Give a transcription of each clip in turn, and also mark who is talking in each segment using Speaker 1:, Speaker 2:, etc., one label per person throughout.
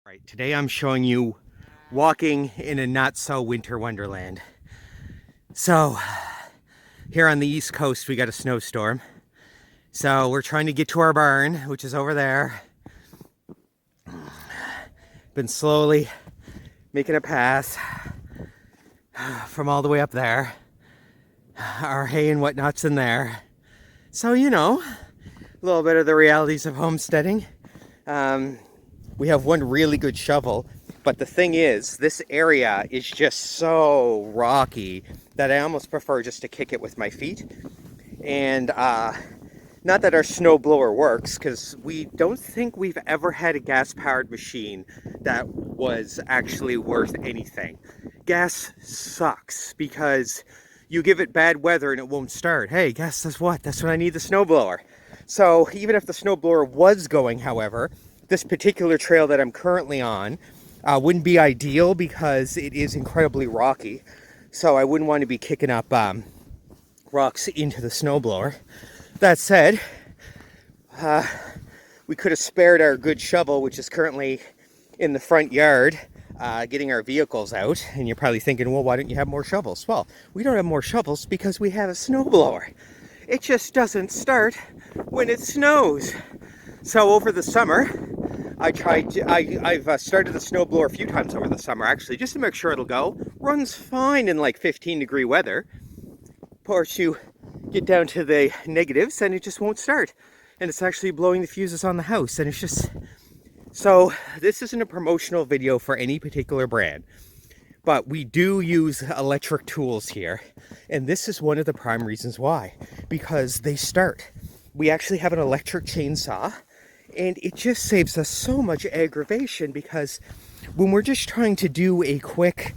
Speaker 1: Right, today I'm showing you walking in a not so winter wonderland. So here on the East Coast we got a snowstorm. So we're trying to get to our barn, which is over there. Been slowly making a path from all the way up there. Our hay and whatnot's in there. So, you know, a little bit of the realities of homesteading. We have one really good shovel, but the thing is, this area is just so rocky that I almost prefer just to kick it with my feet. And not that our snow blower works, because we don't think we've ever had a gas-powered machine that was actually worth anything. Gas sucks because you give it bad weather and it won't start. Hey, guess what? That's when I need the snowblower. So even if the snowblower was going, however, this particular trail that I'm currently on wouldn't be ideal because it is incredibly rocky. So I wouldn't want to be kicking up rocks into the snowblower. That said, we could have spared our good shovel, which is currently in the front yard, getting our vehicles out. And you're probably thinking, well, why don't you have more shovels? Well, we don't have more shovels because we have a snowblower. It just doesn't start when it snows. So over the summer, I've started the snowblower a few times over the summer, actually, just to make sure it'll go. Runs fine in like 15-degree weather. Of course, you get down to the negatives and it just won't start. And it's actually blowing the fuses on the house. And it's just... So this isn't a promotional video for any particular brand. But we do use electric tools here. And this is one of the prime reasons why. Because they start. We actually have an electric chainsaw. And it just saves us so much aggravation because when we're just trying to do a quick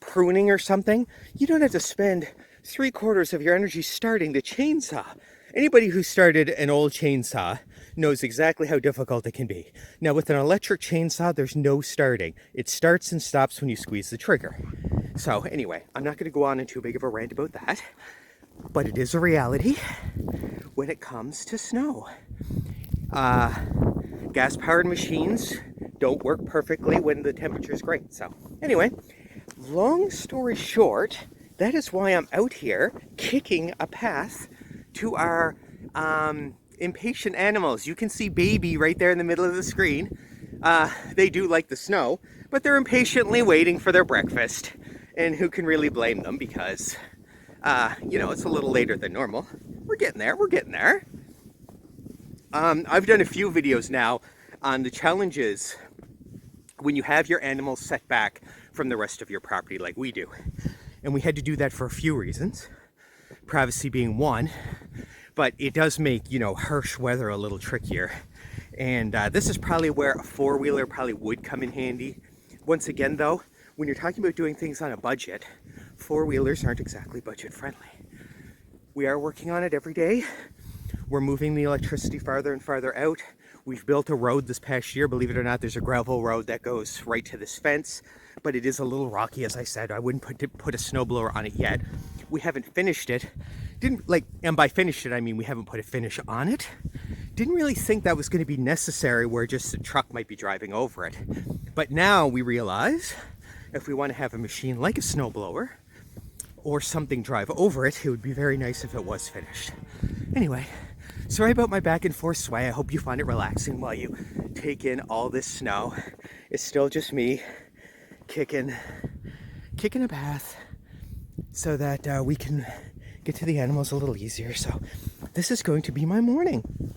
Speaker 1: pruning or something, you don't have to spend 3/4 of your energy starting the chainsaw. Anybody who started an old chainsaw knows exactly how difficult it can be. Now with an electric chainsaw, there's no starting. It starts and stops when you squeeze the trigger. So anyway, I'm not going to go on into too big of a rant about that, but it is a reality when it comes to snow. Gas-powered machines don't work perfectly when the temperature is great. So anyway, long story short, that is why I'm out here kicking a path to our impatient animals. You can see Baby right there in the middle of the screen. They do like the snow, but they're impatiently waiting for their breakfast. And who can really blame them because, you know, it's a little later than normal. We're getting there. We're getting there. I've done a few videos now on the challenges when you have your animals set back from the rest of your property like we do. And we had to do that for a few reasons. Privacy being one, but it does make, you know, harsh weather a little trickier. And this is probably where a four-wheeler probably would come in handy. Once again, though, when you're talking about doing things on a budget, four-wheelers aren't exactly budget friendly. We are working on it every day. We're moving the electricity farther and farther out. We've built a road this past year. Believe it or not, there's a gravel road that goes right to this fence, but it is a little rocky, as I said. I wouldn't put a snowblower on it yet. We haven't finished it. And by finished it, I mean we haven't put a finish on it. Didn't really think that was going to be necessary where just a truck might be driving over it. But now we realize if we want to have a machine like a snowblower or something drive over it, it would be very nice if it was finished. Anyway, sorry about my back and forth sway. I hope you find it relaxing while you take in all this snow. It's still just me kicking a path so that we can get to the animals a little easier. So this is going to be my morning.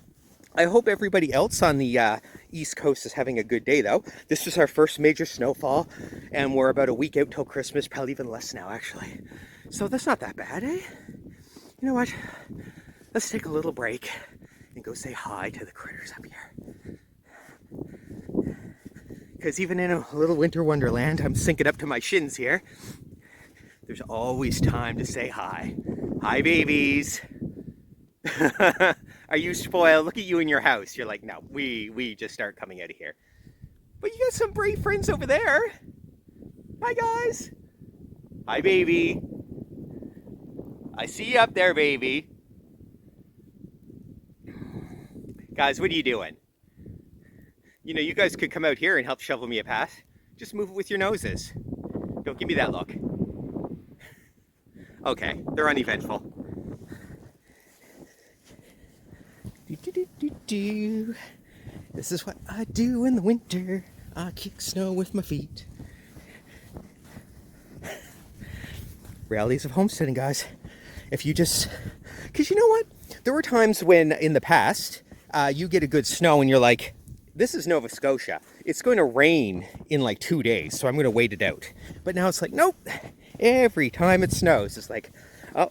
Speaker 1: I hope everybody else on the East Coast is having a good day, though. This is our first major snowfall, and we're about a week out till Christmas, probably even less now, actually. So that's not that bad, eh? You know what? Let's take a little break and go say hi to the critters up here. Because even in a little winter wonderland, I'm sinking up to my shins here. There's always time to say hi. Hi, babies. Are you spoiled? Look at you in your house. You're like, no, we just start coming out of here. But you got some brave friends over there. Hi, guys. Hi, baby. I see you up there, baby. Guys, what are you doing? You know, you guys could come out here and help shovel me a path. Just move it with your noses. Don't give me that look. Okay, they're uneventful. This is what I do in the winter. I kick snow with my feet. Realities of homesteading, guys. If you just... Because you know what? There were times when, in the past, you get a good snow and you're like, this is Nova Scotia. It's going to rain in like 2 days, so I'm going to wait it out. But now it's like, nope. Every time it snows, it's like, oh,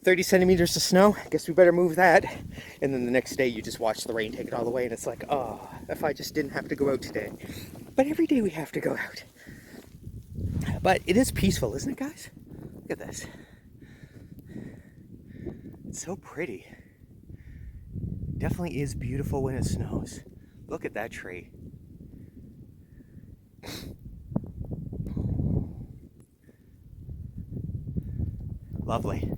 Speaker 1: 30 centimeters of snow. Guess we better move that. And then the next day you just watch the rain take it all away and it's like, oh, if I just didn't have to go out today. But every day we have to go out. But it is peaceful, isn't it, guys? Look at this. It's so pretty. Definitely is beautiful when it snows. Look at that tree. Lovely.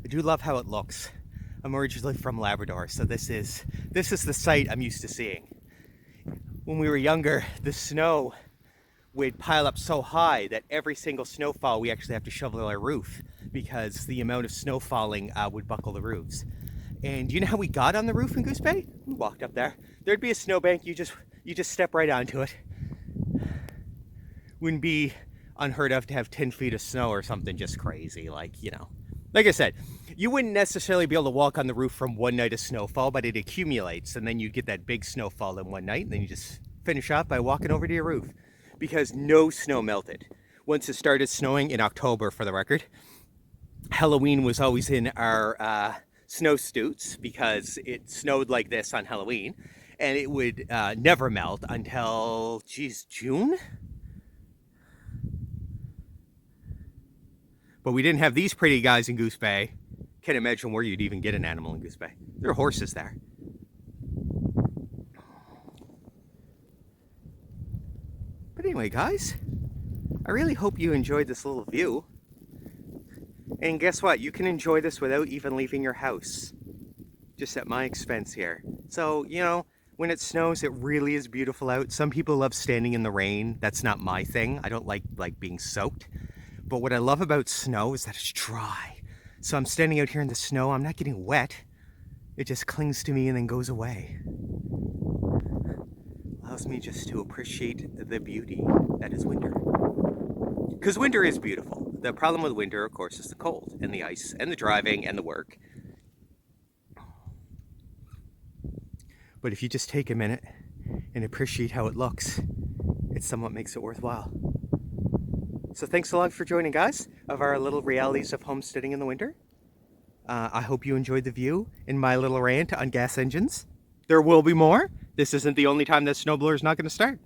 Speaker 1: I do love how it looks. I'm originally from Labrador, so this is the sight I'm used to seeing. When we were younger, the snow would pile up so high that every single snowfall we actually have to shovel our roof because the amount of snow falling would buckle the roofs. And do you know how we got on the roof in Goose Bay? We walked up there. There'd be a snowbank, you just step right onto it. Wouldn't be unheard of to have 10 feet of snow or something just crazy, like, you know. Like I said, you wouldn't necessarily be able to walk on the roof from one night of snowfall, but it accumulates, and then you get that big snowfall in one night, and then you just finish off by walking over to your roof. Because no snow melted. Once it started snowing in October, for the record, Halloween was always in our snow suits because it snowed like this on Halloween, and it would never melt until, geez, June? But we didn't have these pretty guys in Goose Bay. Can't imagine where you'd even get an animal in Goose Bay. There are horses there. But anyway, guys, I really hope you enjoyed this little view. And guess what? You can enjoy this without even leaving your house. Just at my expense here. So, you know, when it snows, it really is beautiful out. Some people love standing in the rain. That's not my thing. I don't like being soaked. But what I love about snow is that it's dry. So I'm standing out here in the snow. I'm not getting wet. It just clings to me and then goes away. Allows me just to appreciate the beauty that is winter. Because winter is beautiful. The problem with winter, of course, is the cold and the ice and the driving and the work. But if you just take a minute and appreciate how it looks, it somewhat makes it worthwhile. So thanks a lot for joining, guys, of our little realities of homesteading in the winter. I hope you enjoyed the view and my little rant on gas engines. There will be more. This isn't the only time that snowblower is not going to start.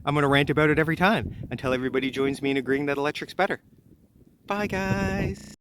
Speaker 1: I'm going to rant about it every time until everybody joins me in agreeing that electric's better. Bye, guys.